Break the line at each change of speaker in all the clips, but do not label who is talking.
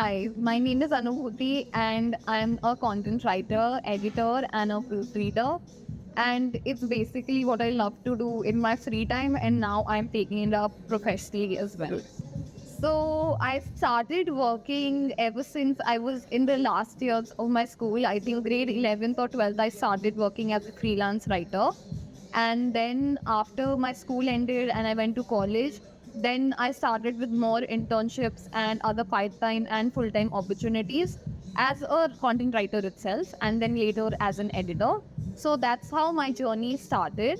Hi, my name is Anubhuti and I'm a content writer, editor, and a proofreader. And it's basically what I love to do in my free time, and now I'm taking it up professionally as well. So I started working ever since I was in the last years of my school. I think grade 11th or 12th, I started working as a freelance writer. And then after my school ended and I went to college, then I started with more internships and other part-time and full-time opportunities as a content writer itself, and then later as an editor. So that's how my journey started.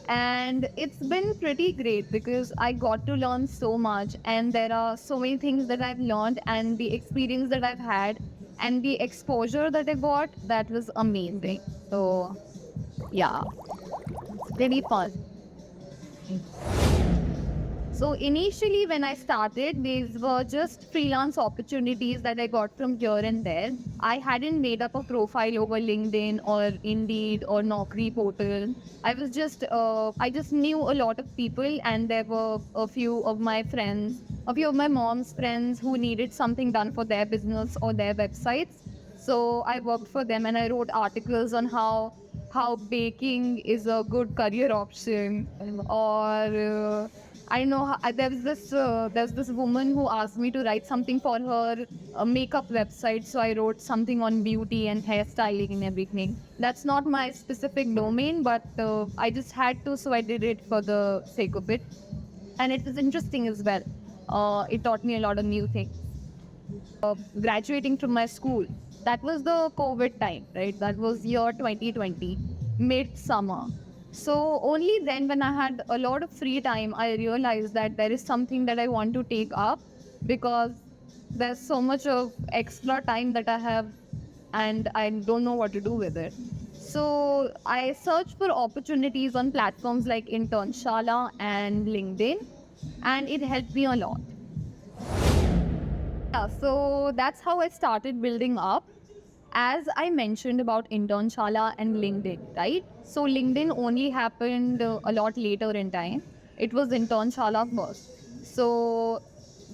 And it's been pretty great because I got to learn so much, and there are so many things that I've learned, and the experience that I've had, and the exposure that I got, that was amazing. So, yeah, it's pretty fun. So initially when I started, these were just freelance opportunities that I got from here and there. I hadn't made up a profile over LinkedIn or Indeed or Naukri portal. I just knew a lot of people, and there were a few of my mom's friends who needed something done for their business or their websites. So I worked for them and I wrote articles on how baking is a good career option, or I know there's this woman who asked me to write something for her makeup website, so I wrote something on beauty and hairstyling and everything. That's not my specific domain, but I just had to, so I did it for the sake of it, and it was interesting as well. It taught me a lot of new things. Graduating from my school, that was the COVID time, right? That was year 2020, mid summer. So only then, when I had a lot of free time, I realized that there is something that I want to take up, because there's so much of extra time that I have and I don't know what to do with it. So I searched for opportunities on platforms like Internshala and LinkedIn, and it helped me a lot. Yeah, so that's how I started building up. As I mentioned about Internshala and LinkedIn, right? So LinkedIn only happened a lot later in time. It was Internshala first. So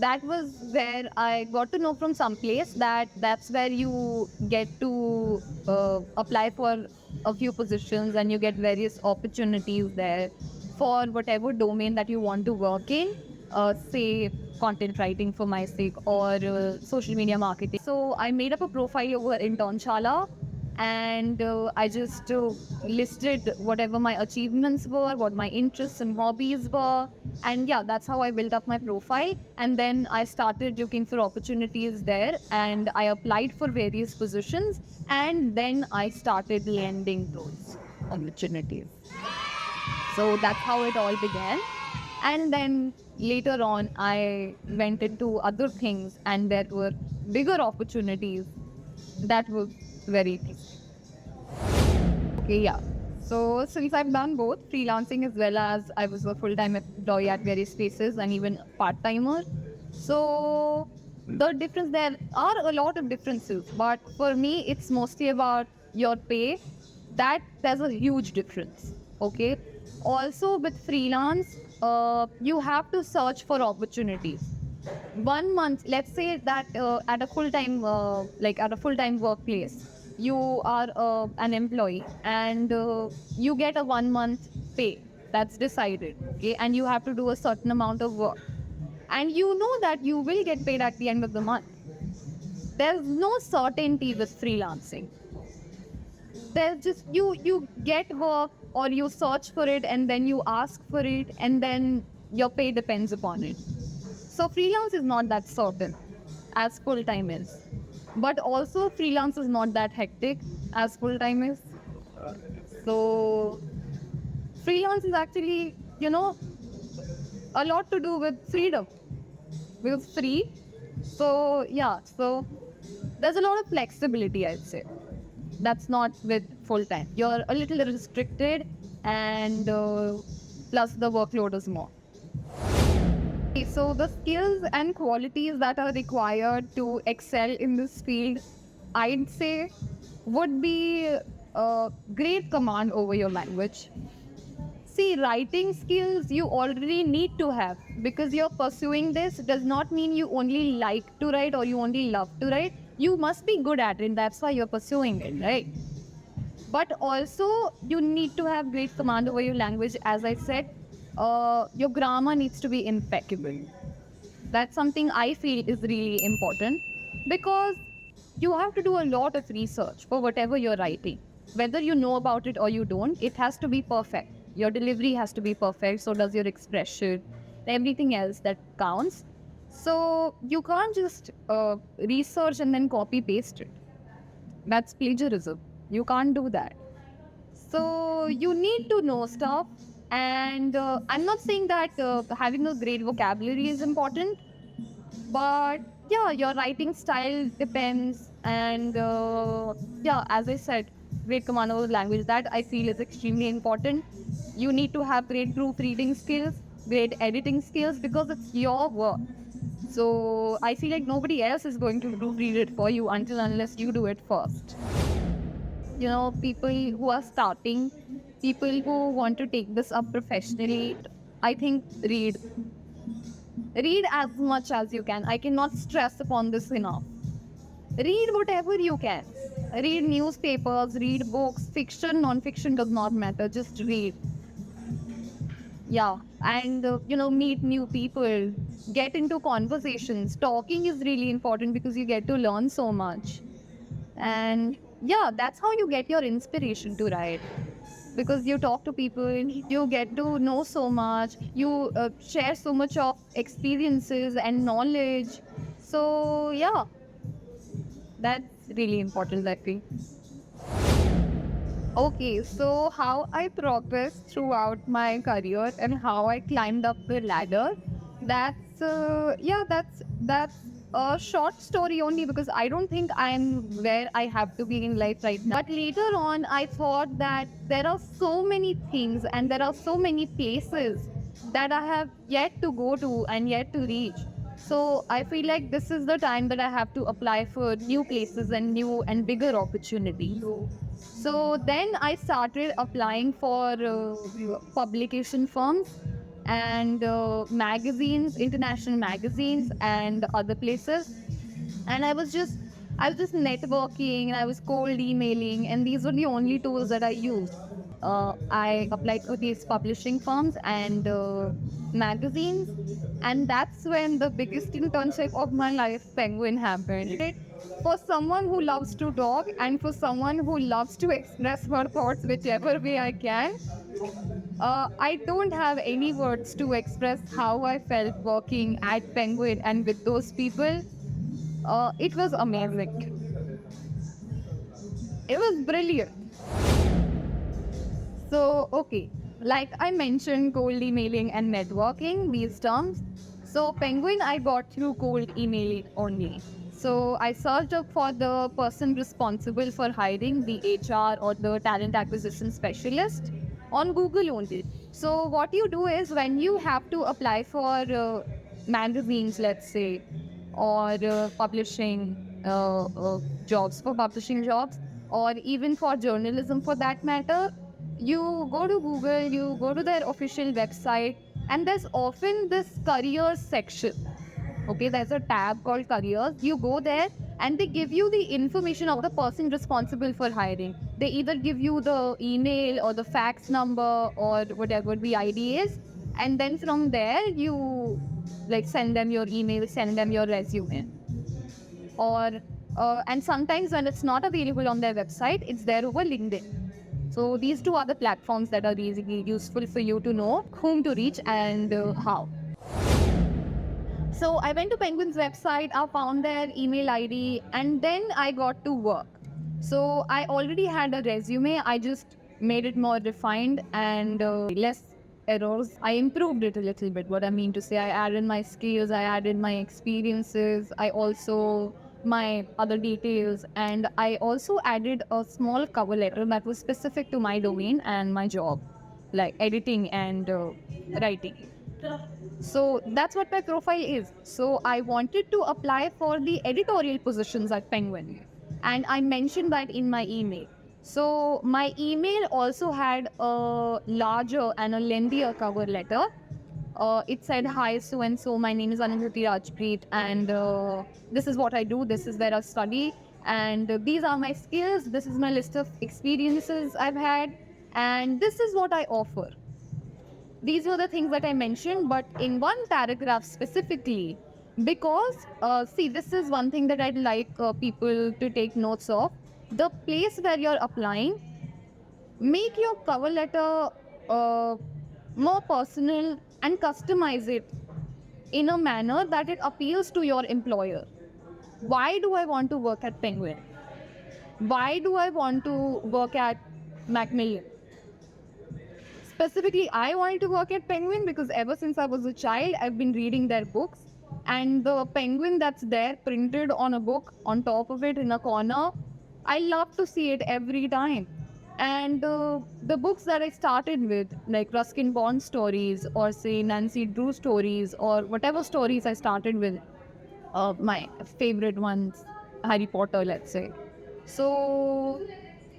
that was where I got to know from some place that that's where you get to apply for a few positions, and you get various opportunities there for whatever domain that you want to work in, say content writing for my sake, or social media marketing. So I made up a profile over in Internshala, and I just listed whatever my achievements were, what my interests and hobbies were. And yeah, that's how I built up my profile. And then I started looking for opportunities there, and I applied for various positions, and then I started landing those opportunities. So that's how it all began. And then later on, I went into other things, and there were bigger opportunities. That was very nice. Okay, yeah. So since I've done both freelancing as well as I was a full-time employee at various places and even part-timer. So the difference, there are a lot of differences, but for me, it's mostly about your pay. That there's a huge difference. Okay. Also with freelance, you have to search for opportunities. 1 month, let's say that at a full-time at a full-time workplace, you are an employee, and you get a 1 month pay that's decided, okay, and you have to do a certain amount of work, and you know that you will get paid at the end of the month. There's no certainty with freelancing. There's just you get work, or you search for it, and then you ask for it, and then your pay depends upon it. So freelance is not that certain as full time is. But also freelance is not that hectic as full time is. So freelance is actually, a lot to do with freedom. Because free. So yeah, so there's a lot of flexibility, I'd say. That's not with full time. You're a little restricted, and plus the workload is more. So the skills and qualities that are required to excel in this field, I'd say, would be a great command over your language, See, writing skills you already need to have, because you're pursuing this does not mean you only like to write or you only love to write. You must be good at it. That's why you're pursuing it, right? But also, you need to have great command over your language. As I said, your grammar needs to be impeccable. That's something I feel is really important, because you have to do a lot of research for whatever you're writing. Whether you know about it or you don't, it has to be perfect. Your delivery has to be perfect, so does your expression, everything else that counts. So you can't just research and then copy paste it. That's plagiarism. You can't do that. So you need to know stuff. And I'm not saying that having a great vocabulary is important, but yeah, your writing style depends. And yeah, as I said, great command of language, that I feel is extremely important. You need to have great proofreading skills, great editing skills, because it's your work. So I feel like nobody else is going to proofread it for you until unless you do it first. People who are starting, people who want to take this up professionally, I think read as much as you can. I cannot stress upon this enough. Read whatever you can. Read newspapers, read books, fiction, non-fiction, does not matter, just read. Yeah. And meet new people, get into conversations. Talking is really important because you get to learn so much. And yeah, that's how you get your inspiration to write, because you talk to people, you get to know so much, you share so much of experiences and knowledge. So yeah, that's really important, I think. Okay, so how I progressed throughout my career and how I climbed up the ladder, that's a short story only, because I don't think I'm where I have to be in life right now. But later on, I thought that there are so many things and there are so many places that I have yet to go to and yet to reach. So I feel like this is the time that I have to apply for new places and new and bigger opportunities. So then I started applying for publication firms and magazines, international magazines, and other places. And I was just networking, and I was cold emailing, and these were the only tools that I used. I applied for these publishing firms and magazines, and that's when the biggest internship of my life, Penguin, happened. For someone who loves to talk and for someone who loves to express her thoughts whichever way I can, I don't have any words to express how I felt working at Penguin and with those people. It was amazing. It was brilliant. So, okay, like I mentioned, cold emailing and networking, these terms. So, Penguin, I got through cold emailing only. So, I searched up for the person responsible for hiring, the HR or the talent acquisition specialist, on Google only. So, what you do is, when you have to apply for magazines, let's say, or publishing jobs, for publishing jobs, or even for journalism for that matter, you go to Google, you go to their official website, and there's often this careers section. Okay, there's a tab called careers. You go there and they give you the information of the person responsible for hiring. They either give you the email or the fax number or whatever the ID is, and then from there you like send them your email, send them your resume. Or and sometimes when it's not available on their website, it's there over LinkedIn. So these two are the platforms that are really useful for you to know whom to reach and how. So I went to Penguin's website, I found their email ID, and then I got to work. So I already had a resume, I just made it more refined and less errors. I improved it a little bit. What I mean to say, I added my skills, I added my experiences, I also my other details, and I also added a small cover letter that was specific to my domain and my job, like editing and writing. So that's what my profile is. So I wanted to apply for the editorial positions at Penguin, and I mentioned that in my email. So my email also had a larger and a lengthier cover letter. It said, "Hi, so and so. My name is Anubhuti Rajpreet, and this is what I do. This is where I study, and these are my skills. This is my list of experiences I've had, and this is what I offer." These were the things that I mentioned, but in one paragraph specifically, because see, this is one thing that I'd like people to take notes of. The place where you're applying, make your cover letter uh, more personal and customize it in a manner that it appeals to your employer. Why do I want to work at Penguin? Why do I want to work at Macmillan? Specifically, I wanted to work at Penguin because ever since I was a child, I've been reading their books. And the penguin that's there printed on a book on top of it in a corner, I love to see it every time. And the books that I started with, like Ruskin Bond stories or say Nancy Drew stories or whatever stories I started with, my favorite ones, Harry Potter, let's say. So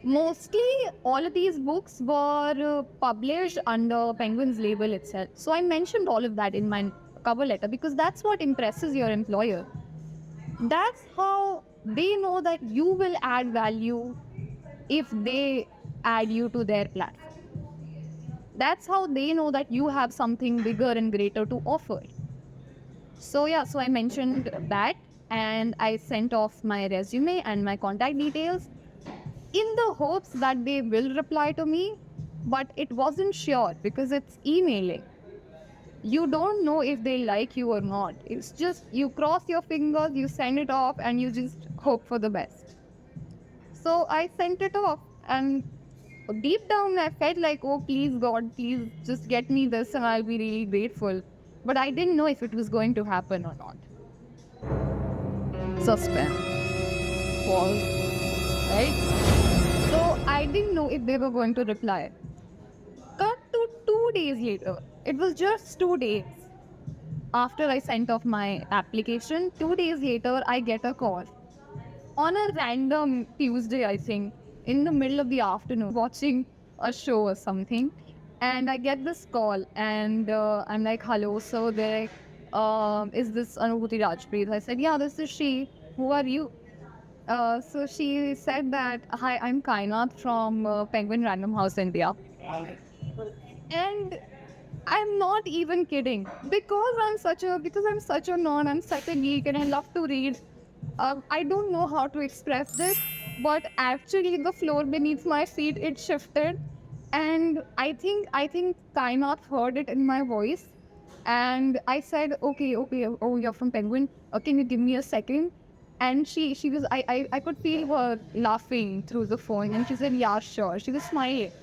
mostly all of these books were published under Penguin's label itself. So I mentioned all of that in my cover letter because that's what impresses your employer. That's how they know that you will add value if they add you to their platform. That's how they know that you have something bigger and greater to offer. So yeah, so I mentioned that and I sent off my resume and my contact details in the hopes that they will reply to me, but it wasn't sure because it's emailing. You don't know if they like you or not. It's just you cross your fingers, you send it off, and you just hope for the best. So I sent it off, and deep down I felt like, oh, please, God, please just get me this, and I'll be really grateful. But I didn't know if it was going to happen or not. Suspense. Pause. Right? So I didn't know if they were going to reply. Cut to 2 days later. It was just 2 days after I sent off my application. 2 days later, I get a call on a random Tuesday, I think, in the middle of the afternoon, watching a show or something. And I get this call, and I'm like, "Hello, so there, is this Anubhuti Rajpreet?" I said, "Yeah, this is she. Who are you?" So she said that, "Hi, I'm Kainat from Penguin Random House India." And I'm not even kidding because I'm such a nerd, I'm such a geek, and I love to read. I don't know how to express this, but actually the floor beneath my feet it shifted, and I think Kainat heard it in my voice, and I said, "Okay, okay, oh, you're from Penguin. Can you give me a second?" And she was I could feel her laughing through the phone, and she said, "Yeah, sure." She was smiling.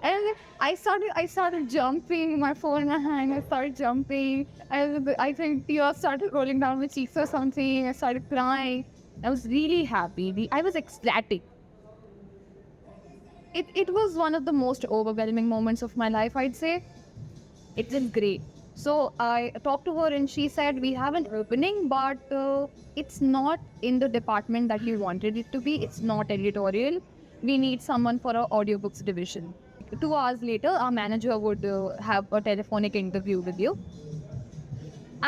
And I started jumping, my phone in my hand, I started jumping. I think tears started rolling down my cheeks or something. I started crying. I was really happy. I was ecstatic. It was one of the most overwhelming moments of my life, I'd say. It was great. So I talked to her and she said, "We have an opening, but it's not in the department that you wanted it to be. It's not editorial. We need someone for our audiobooks division." 2 hours later, our manager would have a telephonic interview with you.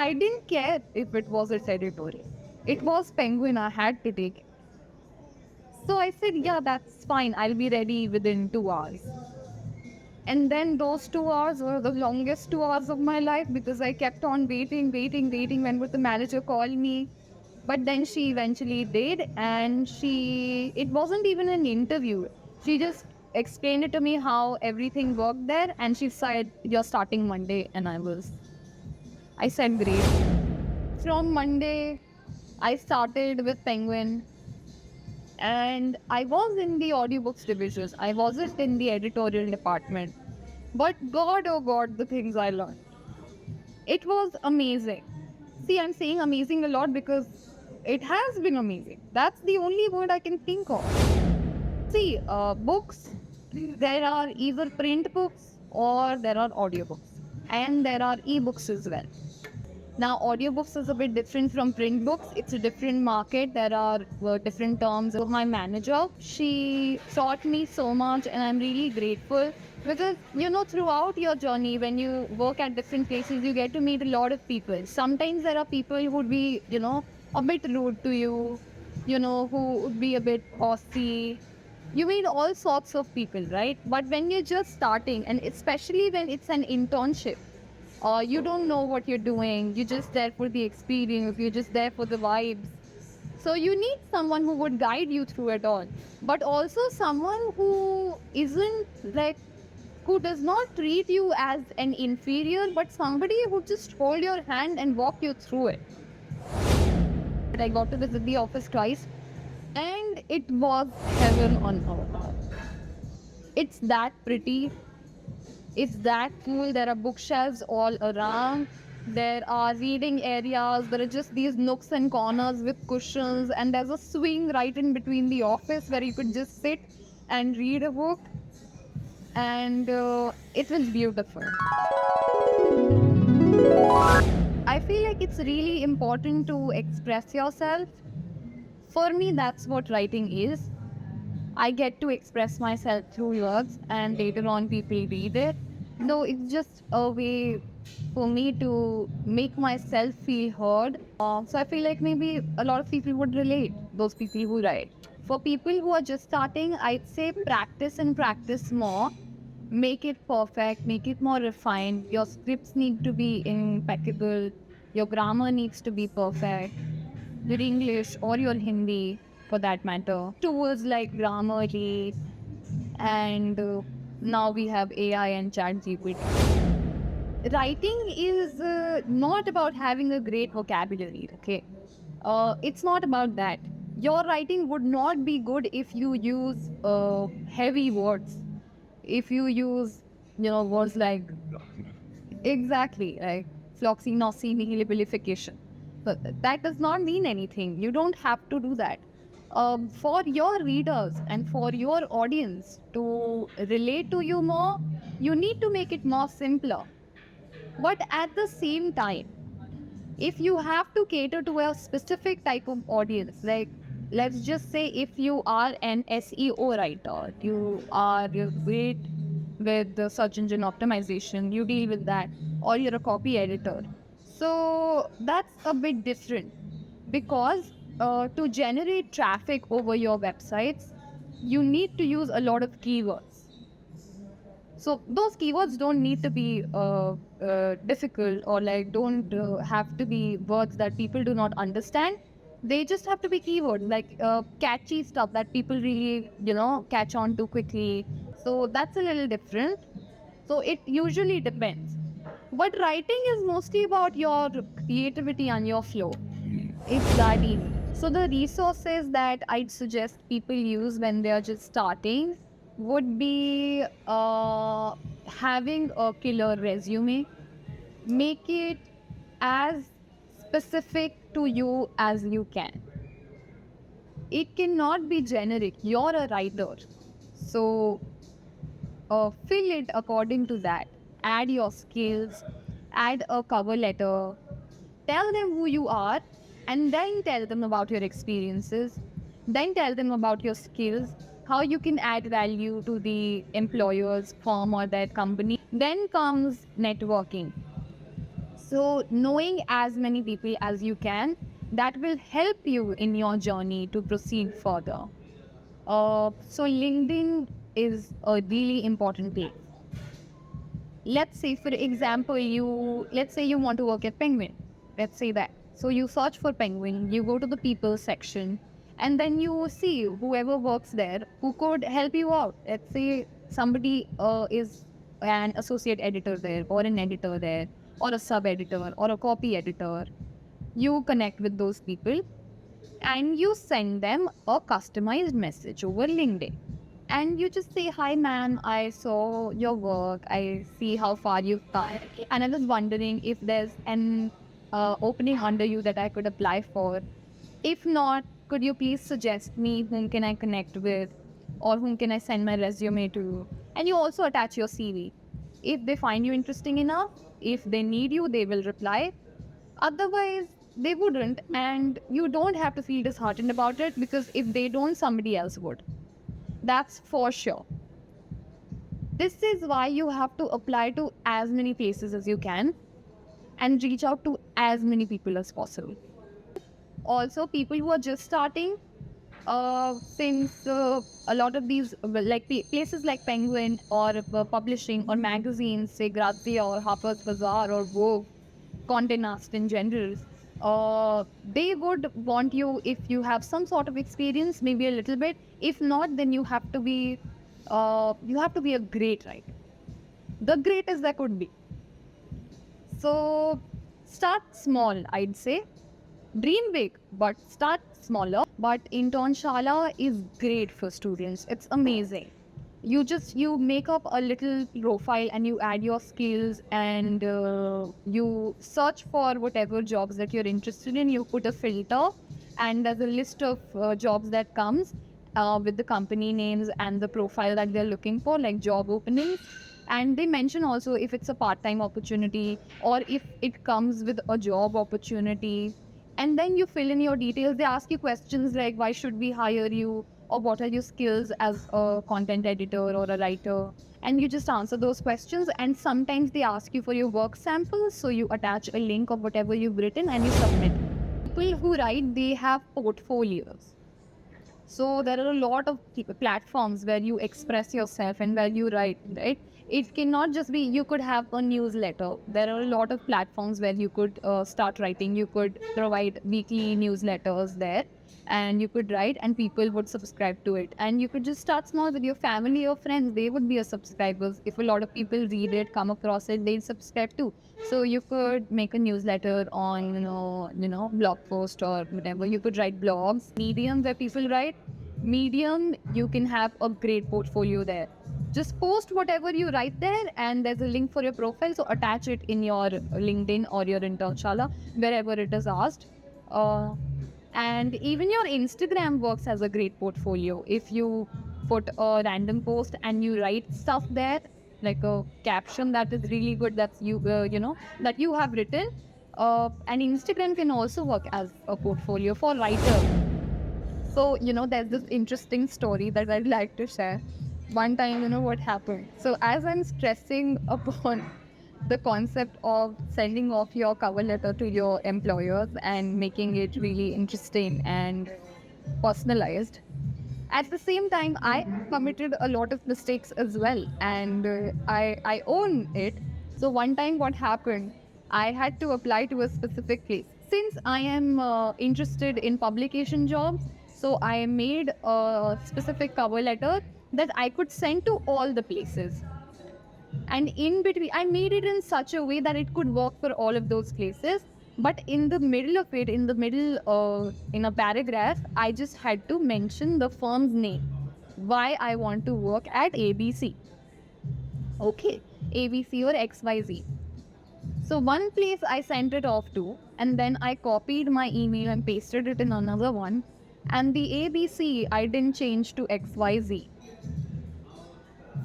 I didn't care if it was its editorial. It was Penguin, I had to take it. So I said, "Yeah, that's fine. I'll be ready within 2 hours." And then those 2 hours were the longest 2 hours of my life because I kept on waiting, waiting, waiting. When would the manager call me? But then she eventually did, and it wasn't even an interview. She just explained it to me how everything worked there, and she said, "You're starting Monday," and I said, "Great." From Monday, I started with Penguin, and I was in the audiobooks division. I wasn't in the editorial department. But God, oh God, the things I learned. It was amazing. See, I'm saying amazing a lot because it has been amazing. That's the only word I can think of. See, books, there are either print books or there are audiobooks. And there are ebooks as well. Now, audiobooks is a bit different from print books. It's a different market. There are different terms. My manager, she taught me so much, and I'm really grateful because, throughout your journey, when you work at different places, you get to meet a lot of people. Sometimes there are people who would be, a bit rude to you, who would be a bit bossy. You meet all sorts of people, right? But when you're just starting, and especially when it's an internship, you don't know what you're doing. You're just there for the experience. You're just there for the vibes. So you need someone who would guide you through it all, but also someone who isn't like, who does not treat you as an inferior, but somebody who just hold your hand and walk you through it. But I got to visit the office twice, and it was heaven on earth. It's that pretty. It's that cool. There are bookshelves all around. There are reading areas. There are just these nooks and corners with cushions. And there's a swing right in between the office where you could just sit and read a book. And it was beautiful. I feel like it's really important to express yourself. For me, that's what writing is. I get to express myself through words, and later on people read it. No, it's just a way for me to make myself feel heard. So I feel like maybe a lot of people would relate, those people who write. For people who are just starting, I'd say practice and practice more. Make it perfect, make it more refined. Your scripts need to be impeccable. Your grammar needs to be perfect. Your English or your Hindi, for that matter. Tools like Grammarly, and now we have AI and ChatGPT. Writing is not about having a great vocabulary, okay? It's not about that. Your writing would not be good if you use heavy words. If you use, words like, exactly, like floxy, nosy, nihilabilification. But that does not mean anything. You don't have to do that. For your readers and for your audience to relate to you more, you need to make it more simpler. But at the same time, if you have to cater to a specific type of audience, like let's just say if you are an SEO writer, you're great with the search engine optimization, you deal with that, or you're a copy editor. So that's a bit different because to generate traffic over your websites, you need to use a lot of keywords. So those keywords don't need to be difficult, or like don't have to be words that people do not understand. They just have to be keywords like catchy stuff that people really catch on to quickly. So that's a little different. So it usually depends. But writing is mostly about your creativity and your flow. It's that easy. So the resources that I'd suggest people use when they're just starting would be having a killer resume. Make it as specific to you as you can. It cannot be generic. You're a writer. So fill it according to that. Add your skills, add a cover letter, tell them who you are, and then tell them about your experiences, then tell them about your skills, how you can add value to the employer's firm or their company. Then comes networking. So knowing as many people as you can, that will help you in your journey to proceed further. So LinkedIn is a really important place. Let's say, for example, let's say you want to work at Penguin. Let's say that. So you search for Penguin, you go to the people section, and then you see whoever works there who could help you out. Let's say somebody is an associate editor there, or an editor there, or a sub editor, or a copy editor. You connect with those people and you send them a customized message over LinkedIn. And you just say, "Hi, ma'am, I saw your work. I see how far you've come. And I was wondering if there's an opening under you that I could apply for. If not, could you please suggest me whom can I connect with, or whom can I send my resume to?" And you also attach your CV. If they find you interesting enough, if they need you, they will reply. Otherwise, they wouldn't, and you don't have to feel disheartened about it, because if they don't, somebody else would. That's for sure. This is why you have to apply to as many places as you can and reach out to as many people as possible. Also, people who are just starting, since a lot of these places like Penguin or publishing or magazines, say Grazia or Harper's Bazaar or Vogue, Condé Nast in general, they would want you if you have some sort of experience, maybe a little bit. If not, then you have to be a great writer, the greatest that could be. So start small, I'd say. Dream big, but start smaller. But Internshala is great for students. It's amazing. You make up a little profile and you add your skills, and you search for whatever jobs that you're interested in. You put a filter, and there's a list of jobs that comes with the company names and the profile that they're looking for, like job openings. And they mention also if it's a part-time opportunity or if it comes with a job opportunity. And then you fill in your details. They ask you questions like, why should we hire you, or what are your skills as a content editor or a writer, and you just answer those questions. And sometimes they ask you for your work samples, so you attach a link of whatever you've written and you submit. People who write, they have portfolios. So there are a lot of platforms where you express yourself and where you write, right? It cannot just be, you could have a newsletter. There are a lot of platforms where you could start writing. You could provide weekly newsletters there, and you could write and people would subscribe to it. And you could just start small with your family or friends. They would be your subscribers. If a lot of people read it, come across it, they'll subscribe too. So you could make a newsletter on, blog post or whatever. You could write blogs. Medium, where people write. Medium, you can have a great portfolio there. Just post whatever you write there, and there's a link for your profile. So attach it in your LinkedIn or your Internshala, wherever it is asked. And even your Instagram works as a great portfolio. If you put a random post and you write stuff there, like a caption that is really good, that's that you have written, and Instagram can also work as a portfolio for writer. So, there's this interesting story that I'd like to share. One time, what happened. So, as I'm stressing upon the concept of sending off your cover letter to your employers and making it really interesting and personalized, at the same time, I committed a lot of mistakes as well, and I own it. So one time, what happened? I had to apply to a specific place. Since I am interested in publication jobs, so I made a specific cover letter that I could send to all the places. And in between, I made it in such a way that it could work for all of those places. But in the middle of it, in a paragraph, I just had to mention the firm's name, why I want to work at ABC. Okay, ABC or XYZ. So one place I sent it off to, and then I copied my email and pasted it in another one. And the ABC, I didn't change to XYZ.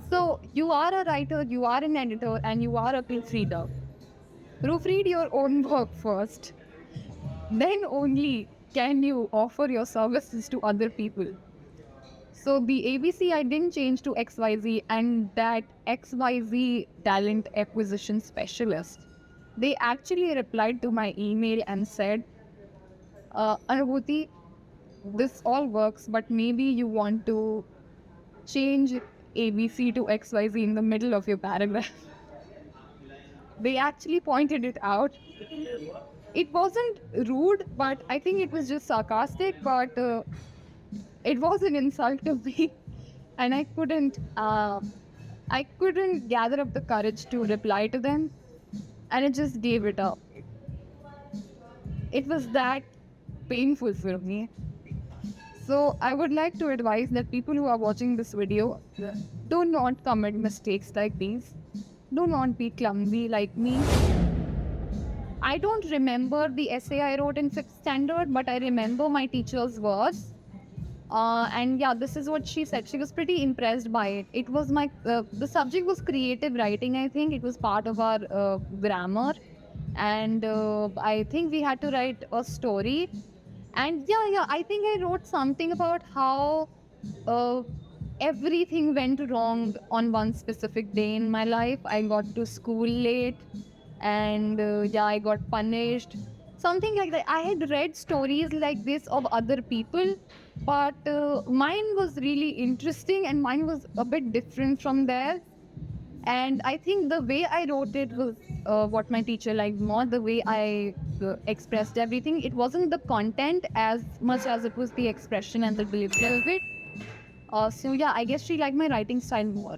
So you are a writer, you are an editor, and you are a proofreader. Proofread your own work first. Then only can you offer your services to other people. So the ABC, I didn't change to XYZ, and that XYZ talent acquisition specialist, they actually replied to my email and said, Anubhuti, this all works, but maybe you want to change ABC to XYZ in the middle of your paragraph. They actually pointed it out. It wasn't rude, but I think it was just sarcastic, but it was an insult to me. And I couldn't gather up the courage to reply to them, and it just gave it up. It was that painful for me. So I would like to advise that people who are watching this video, do not commit mistakes like these. Do not be clumsy like me. I don't remember the essay I wrote in 5th standard, but I remember my teacher's words. And yeah, this is what she said. She was pretty impressed by it. It was the subject was creative writing, I think. It was part of our grammar. and I think we had to write a story. And yeah, I think I wrote something about how uh, everything went wrong on one specific day in my life. I got to school late, and yeah, I got punished. Something like that. I had read stories like this of other people, but mine was really interesting, and mine was a bit different from theirs. And I think the way I wrote it was what my teacher liked more. The way I expressed everything, it wasn't the content as much as it was the expression and the delivery of it. So yeah, I guess she liked my writing style more.